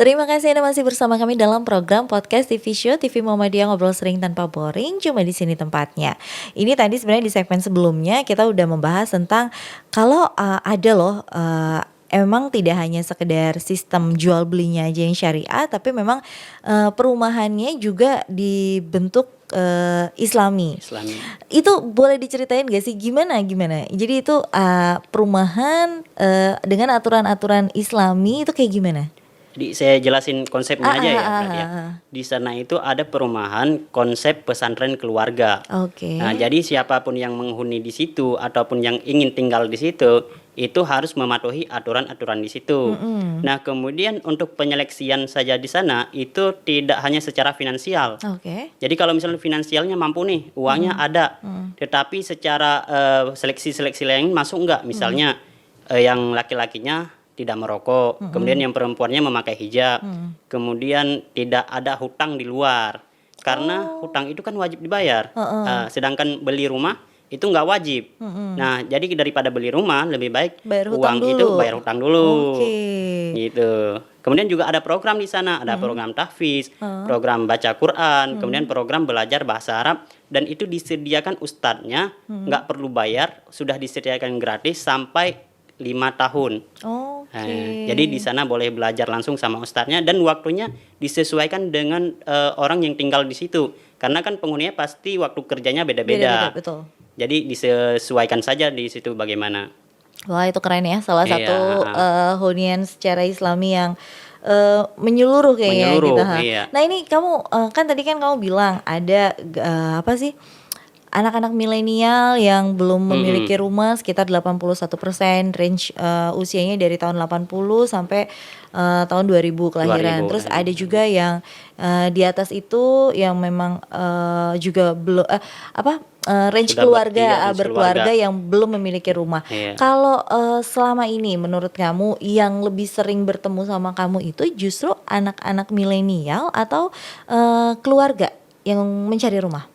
Terima kasih Anda masih bersama kami dalam program podcast TV Show TV Muhammadiyah Ngobrol Sering Tanpa Boring. Cuma di sini tempatnya. Ini tadi sebenarnya di segmen sebelumnya kita udah membahas tentang kalau ada loh emang tidak hanya sekedar sistem jual belinya aja yang syariah, tapi memang perumahannya juga dibentuk Islami. Itu boleh diceritain gak sih gimana? Jadi itu perumahan dengan aturan-aturan Islami itu kayak gimana? Jadi saya jelasin konsepnya aja ya berarti ya. Di sana itu ada perumahan konsep pesantren keluarga. Oke. Nah, jadi siapapun yang menghuni di situ ataupun yang ingin tinggal di situ itu harus mematuhi aturan-aturan di situ. Nah, kemudian untuk penyeleksian saja di sana itu tidak hanya secara finansial. Oke. Jadi kalau misalnya finansialnya mampu nih, uangnya ada, tetapi secara seleksi-seleksi lain masuk enggak? Misalnya yang laki-lakinya tidak merokok, kemudian yang perempuannya memakai hijab, kemudian tidak ada hutang di luar, karena hutang itu kan wajib dibayar, sedangkan beli rumah itu nggak wajib. Nah, jadi daripada beli rumah lebih baik Bayar uang hutang itu dulu. bayar hutang dulu, Oke. gitu. Kemudian juga ada program di sana, ada program tahfiz, program baca Quran, kemudian program belajar bahasa Arab, dan itu disediakan ustadznya, nggak perlu bayar, sudah disediakan gratis sampai 5 tahun. Jadi di sana boleh belajar langsung sama ustadznya dan waktunya disesuaikan dengan orang yang tinggal di situ. Karena kan penghuninya pasti waktu kerjanya beda-beda. Betul. Jadi disesuaikan saja di situ bagaimana. Wah, itu keren ya. Salah Iya, satu hunian secara Islami yang menyeluruh kayaknya Menyeluruh, gitu. iya. Nah, ini kamu kan tadi kan kamu bilang ada apa sih? Anak-anak milenial yang belum memiliki rumah sekitar 81%, range usianya dari tahun 80 sampai tahun 2000 kelahiran. 2000, Terus ada juga yang di atas itu yang memang juga belum range Sudah keluarga range berkeluarga keluarga. yang belum memiliki rumah. Iya. Kalau selama ini menurut kamu yang lebih sering bertemu sama kamu itu justru anak-anak milenial atau keluarga yang mencari rumah?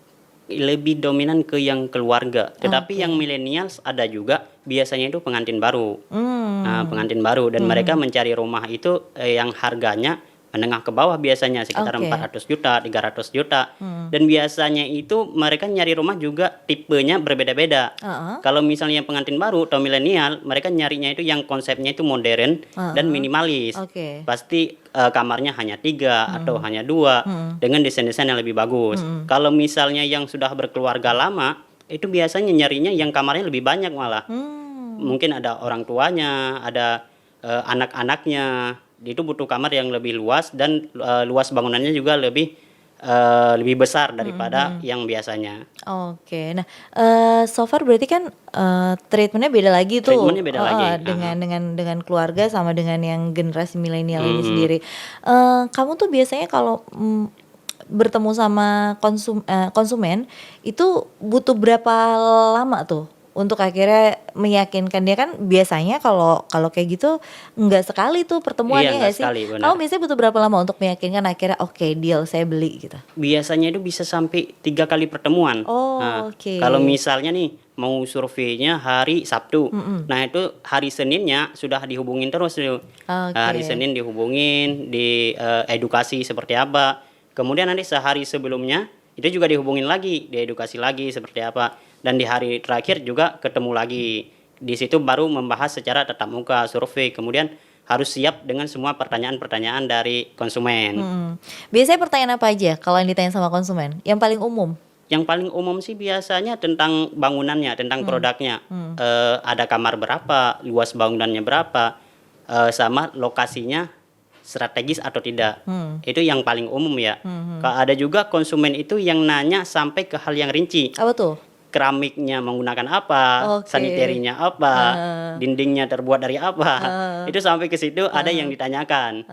Lebih dominan ke yang keluarga, tetapi yang millennials ada juga biasanya itu pengantin baru. Nah, pengantin baru dan mereka mencari rumah itu yang harganya menengah ke bawah biasanya sekitar 400 juta, 300 juta. Dan biasanya itu mereka nyari rumah juga tipenya berbeda-beda. Kalau misalnya yang pengantin baru atau milenial, mereka nyarinya itu yang konsepnya itu modern dan minimalis. Pasti kamarnya hanya 3 atau hanya 2 dengan desain-desain yang lebih bagus. Kalau misalnya yang sudah berkeluarga lama, itu biasanya nyarinya yang kamarnya lebih banyak malah. Mungkin ada orang tuanya, ada anak-anaknya. Itu butuh kamar yang lebih luas dan luas bangunannya juga lebih besar daripada yang biasanya. Oke, nah so far berarti kan treatmentnya beda lagi tuh. Treatmentnya beda lagi. Dengan keluarga sama dengan yang generasi milenial ini sendiri. Kamu tuh biasanya kalau bertemu sama konsumen itu butuh berapa lama tuh untuk akhirnya meyakinkan dia? Kan biasanya kalau kayak gitu nggak sekali tuh pertemuannya, Iya, nggak nggak sih? sekali, benar. Kamu biasanya butuh berapa lama untuk meyakinkan akhirnya oke, deal, saya beli gitu? Biasanya itu bisa sampai 3 kali pertemuan. Oke. Kalau misalnya nih mau surveinya hari Sabtu, nah itu hari Seninnya sudah dihubungin terus tuh. Hari Senin dihubungin, di edukasi seperti apa. Kemudian nanti sehari sebelumnya itu juga dihubungin lagi, diedukasi lagi seperti apa. Dan di hari terakhir juga ketemu lagi. Di situ baru membahas secara tatap muka, survei. Kemudian harus siap dengan semua pertanyaan-pertanyaan dari konsumen. Biasanya pertanyaan apa aja kalau yang ditanya sama konsumen? Yang paling umum? Yang paling umum sih biasanya tentang bangunannya, tentang produknya. Ada kamar berapa, luas bangunannya berapa, sama lokasinya strategis atau tidak. Itu yang paling umum ya. Ada juga konsumen itu yang nanya sampai ke hal yang rinci. Apa tuh? Keramiknya menggunakan apa, sanitarinya apa, dindingnya terbuat dari apa. Itu sampai ke situ ada yang ditanyakan.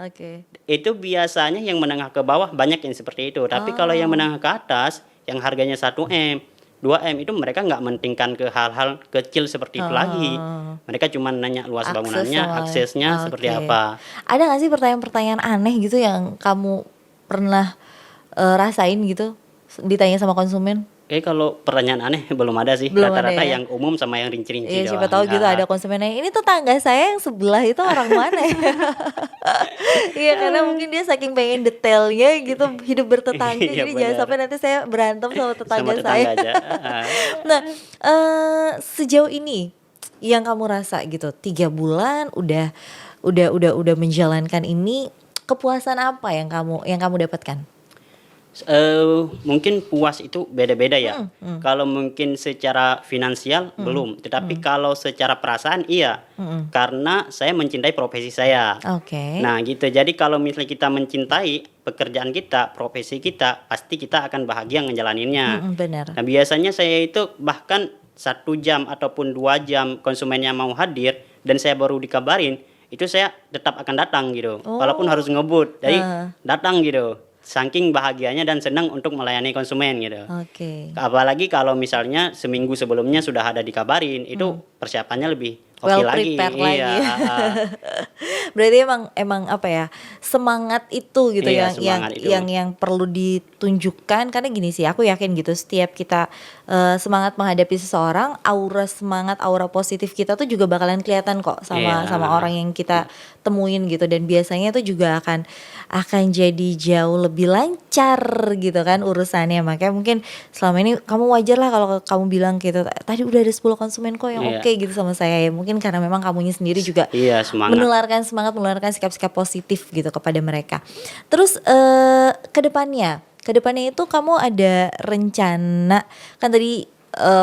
Itu biasanya yang menengah ke bawah banyak yang seperti itu. Tapi kalau yang menengah ke atas, yang harganya 1M, 2M itu mereka nggak mentingkan ke hal-hal kecil seperti itu lagi. Mereka cuma nanya luas bangunannya, aksesnya seperti apa. Ada nggak sih pertanyaan-pertanyaan aneh gitu yang kamu pernah rasain gitu ditanya sama konsumen? Kalau pertanyaan aneh belum ada sih. Belum ada Rata-rata ya? yang umum sama yang rinci-rinci Iya, siapa doang. tahu gitu ada konsumen yang, "Ini tetangga saya yang sebelah itu orang mana ya?" Iya, karena mungkin dia saking pengen detailnya gitu, hidup bertetangga, Iya jadi jangan benar. sampai nanti saya berantem sama Sama tetangga saya. tetangga aja. Heeh. Nah, sejauh ini yang kamu rasa gitu, 3 bulan udah menjalankan ini, kepuasan apa yang kamu dapatkan? Mungkin puas itu beda-beda ya. Mhm, Kalau mungkin secara finansial belum, tetapi kalau secara perasaan iya. mhm. Karena saya mencintai profesi saya. Oke. Nah gitu, jadi kalau misalnya kita mencintai pekerjaan kita, profesi kita, pasti kita akan bahagia ngejalaninnya. Mhm, bener. Nah biasanya saya itu bahkan 1 jam ataupun 2 jam konsumennya mau hadir dan saya baru dikabarin, itu saya tetap akan datang gitu. Walaupun harus Oh, ngebut, jadi heeh, datang gitu. Saking bahagianya dan senang untuk melayani konsumen gitu. oke. Apalagi kalau misalnya seminggu sebelumnya sudah ada dikabarin, itu persiapannya lebih oke Well lagi. prepared Iya, lagi. heeh. Berarti emang apa ya, semangat itu gitu Iya, yang semangat itu. yang perlu ditunjukkan, karena gini sih, aku yakin gitu setiap kita, semangat menghadapi seseorang, aura semangat, aura positif kita tuh juga bakalan kelihatan kok Iya, sama orang yang kita temuin gitu, dan biasanya itu juga akan jadi jauh lebih lancar gitu kan urusannya. Makanya mungkin selama ini kamu wajar lah kalau kamu bilang gitu, "Tadi udah ada 10 konsumen kok yang iya, oke gitu sama saya." Ya mungkin karena memang kamunya sendiri juga iya semangat. menularkan semangat, menularkan sikap-sikap positif gitu kepada mereka. Terus, ke depannya itu kamu ada rencana, kan tadi,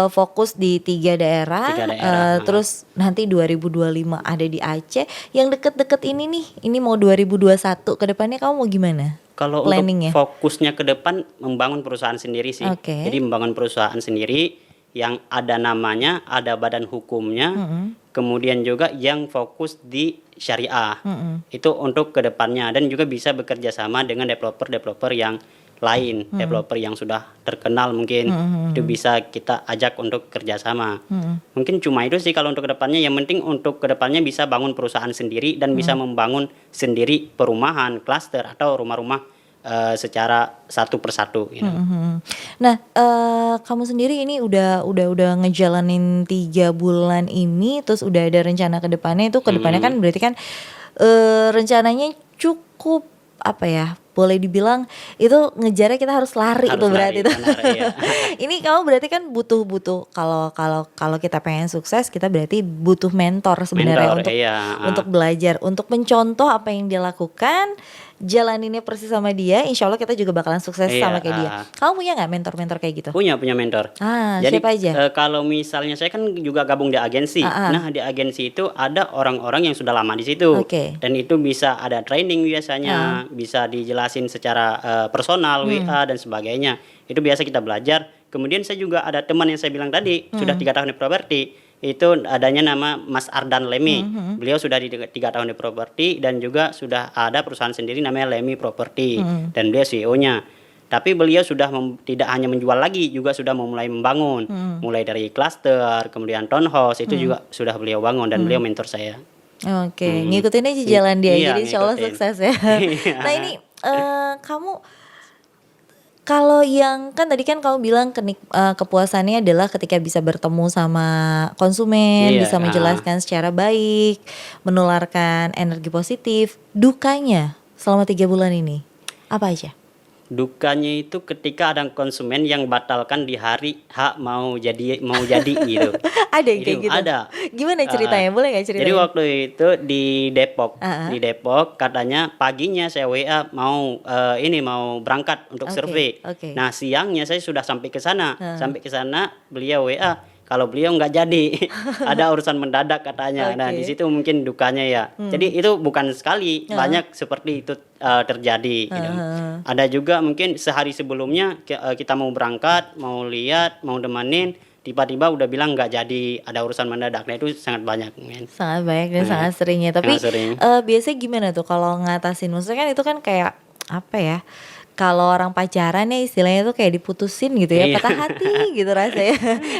fokus di 3 daerah, 3 daerah, heeh. terus nanti 2025 ada di Aceh, yang deket-deket ini nih, ini mau 2021, ke depannya kamu mau gimana Kalau untuk planning-nya? fokusnya ke depan membangun perusahaan sendiri sih. Oke. Jadi membangun perusahaan sendiri yang ada namanya, ada badan hukumnya, Mhm, kemudian juga yang fokus di syariah. mhm, Itu untuk ke depannya dan juga bisa bekerja sama dengan developer-developer yang lain, developer yang sudah terkenal mungkin itu mhm, bisa kita ajak untuk kerjasama. mhm, Mungkin cuma itu sih kalau untuk kedepannya. Yang penting untuk kedepannya bisa bangun perusahaan sendiri dan bisa membangun sendiri perumahan, klaster atau rumah-rumah secara satu persatu gitu. mhm, mhm. Nah, kamu sendiri ini udah ngejalanin 3 bulan ini, terus udah ada rencana ke depannya, itu ke depannya kan Mhm. berarti kan, rencananya cukup, apa ya, boleh dibilang itu ngejarnya kita harus lari itu Harus berarti lari, tuh. benar, iya. Ini kamu berarti kan butuh kalau kalau kalau kita pengen sukses, kita berarti butuh mentor sebenarnya Mentor, untuk iya, belajar, untuk mencontoh apa yang dia lakukan, jalaninnya persis sama dia, insya Allah kita juga bakalan sukses iya, sama kayak dia. Kamu punya nggak mentor-mentor kayak gitu? punya mentor. Ah, Jadi, siapa aja? kalau misalnya saya kan juga gabung di agensi. Ah, ah, Nah, di agensi itu ada orang-orang yang sudah lama di situ oke. dan itu bisa ada training Ah, biasanya, bisa dijelasin secara, personal, WA dan sebagainya. Itu biasa kita belajar. Kemudian saya juga ada teman yang saya bilang tadi, sudah 3 tahun di properti, itu adanya nama Mas Ardan Lemi. Beliau sudah di 3 tahun di properti dan juga sudah ada perusahaan sendiri namanya Lemi Property dan beliau CEO-nya. Tapi beliau sudah tidak hanya menjual lagi, juga sudah memulai membangun. Mulai dari klaster, kemudian townhouse, itu juga sudah beliau bangun dan beliau mentor saya. oke, Mhm. ngikutin aja jalan dia, Iya, jadi insya Allah ngikutin. sukses ya. Iya. Nah ini, kamu kalau yang kan tadi kan kamu bilang kepuasannya adalah ketika bisa bertemu sama konsumen, Iya, bisa menjelaskan secara baik, menularkan energi positif. Dukanya selama 3 bulan ini apa aja? Dukanya itu ketika ada konsumen yang batalkan di hari H mau jadi gitu. Ada yang kayak Itu gitu? ada. Gimana Heeh. ceritanya? Boleh nggak Jadi ceritain? waktu itu di Depok, Ah, katanya paginya saya WA mau berangkat untuk oke, survei. oke. Nah, siangnya saya sudah sampai ke sana. Heeh. Sampai ke sana beliau WA, kalau beliau nggak jadi, ada urusan mendadak katanya. Nah, di Oke. situ mungkin dukanya ya. Jadi itu bukan sekali, Heeh. banyak seperti itu terjadi gitu. Heeh. Ada juga mungkin sehari sebelumnya kita mau berangkat, mau lihat, mau temenin, tiba-tiba udah bilang nggak jadi, ada urusan mendadak. Nah, itu sangat banyak, men. Sangat banyak dan Nah, sangat sering ya. Tapi, sangat sering. biasanya gimana tuh kalau ngatasin? Maksudnya kan itu kan kayak, apa ya, kalau orang pacaran ya istilahnya tuh kayak diputusin gitu ya, Iya. patah hati gitu rasanya.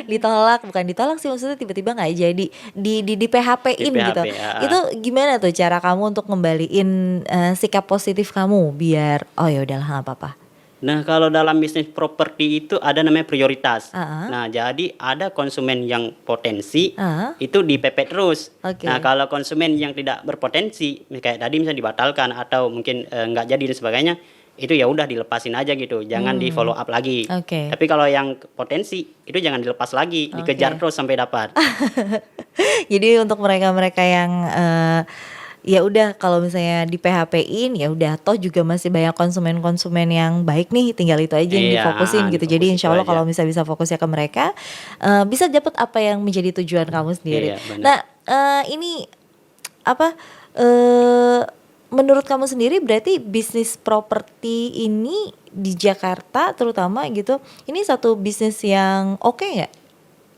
Ditolak, bukan ditolak sih, maksudnya tiba-tiba nggak jadi, di Di PHP-in gitu. PHP, heeh. Itu gimana tuh cara kamu untuk ngembaliin, sikap positif kamu biar, "Oh ya udahlah nggak apa-apa." Nah, kalau dalam bisnis properti itu ada namanya prioritas. Heeh. Nah, jadi ada konsumen yang potensi Heeh. itu dipepet terus. Oke. Nah, kalau konsumen yang tidak berpotensi, kayak tadi misalnya dibatalkan atau mungkin nggak jadi dan sebagainya, itu ya udah dilepasin aja gitu, jangan di follow up lagi. Oke. Tapi kalau yang potensi itu jangan dilepas lagi, dikejar Oke. terus sampai dapat. Jadi untuk mereka-mereka yang ya udah kalau misalnya di PHP-in ya udah toh juga masih banyak konsumen-konsumen yang baik nih, tinggal itu aja yang Iya, difokusin gitu. Jadi difokus insya itu Allah aja. kalau misalnya bisa fokusnya ke mereka, bisa dapat apa yang menjadi tujuan kamu sendiri. Iya, benar. Nah, ini apa, menurut kamu sendiri berarti bisnis properti ini di Jakarta terutama gitu, ini satu bisnis yang oke nggak?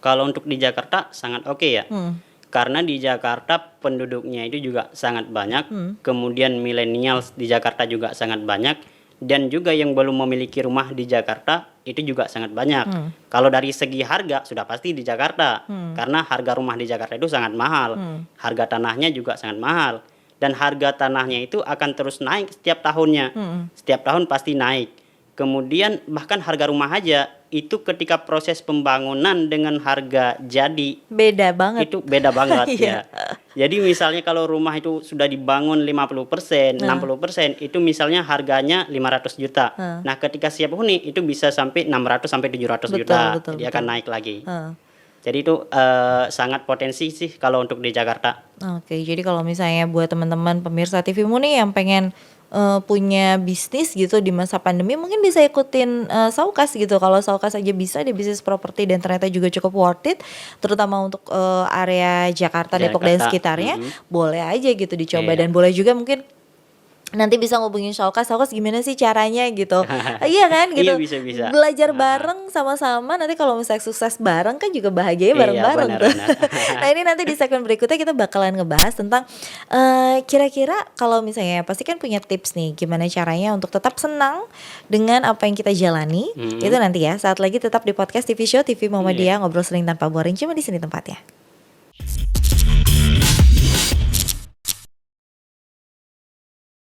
Kalau untuk di Jakarta sangat oke ya. Hmm. Karena di Jakarta penduduknya itu juga sangat banyak, Hmm. kemudian millennials di Jakarta juga sangat banyak, dan juga yang belum memiliki rumah di Jakarta itu juga sangat banyak. Kalau dari segi harga sudah pasti di Jakarta, karena harga rumah di Jakarta itu sangat mahal, harga tanahnya juga sangat mahal, dan harga tanahnya itu akan terus naik setiap tahunnya, setiap tahun pasti naik. Kemudian bahkan harga rumah aja itu ketika proses pembangunan dengan harga jadi Beda banget. itu beda banget Iya. ya. Jadi misalnya kalau rumah itu sudah dibangun 50%, 60%, itu misalnya harganya 500 juta. Nah, ketika siap huni itu bisa sampai 600 sampai 700 Betul, juta. betul, Jadi akan naik lagi. Heeh. Jadi itu sangat potensi sih kalau untuk di Jakarta. Oke, jadi kalau misalnya buat teman-teman pemirsa TVmu nih yang pengen punya bisnis gitu di masa pandemi, mungkin bisa ikutin Saukas gitu. Kalau Saukas aja bisa di bisnis properti dan ternyata juga cukup worth it, terutama untuk area Jakarta, Depok dan Jakarta, sekitarnya, boleh aja gitu dicoba. Iya. Dan boleh juga mungkin nanti bisa ngubungin Saukas gimana sih caranya gitu. Iya kan gitu. Iya, bisa-bisa. Belajar bareng sama-sama, nanti kalau misalnya sukses bareng kan juga bahagianya Iya, bareng-bareng tuh. benar-benar. Nah, ini nanti di segmen berikutnya kita bakalan ngebahas tentang kira-kira kalau misalnya pasti kan punya tips nih gimana caranya untuk tetap senang dengan apa yang kita jalani. Itu nanti ya, saat lagi tetap di podcast TV Show TV Muhammadiyah, ngobrol sering tanpa boring, cuma di sini tempatnya.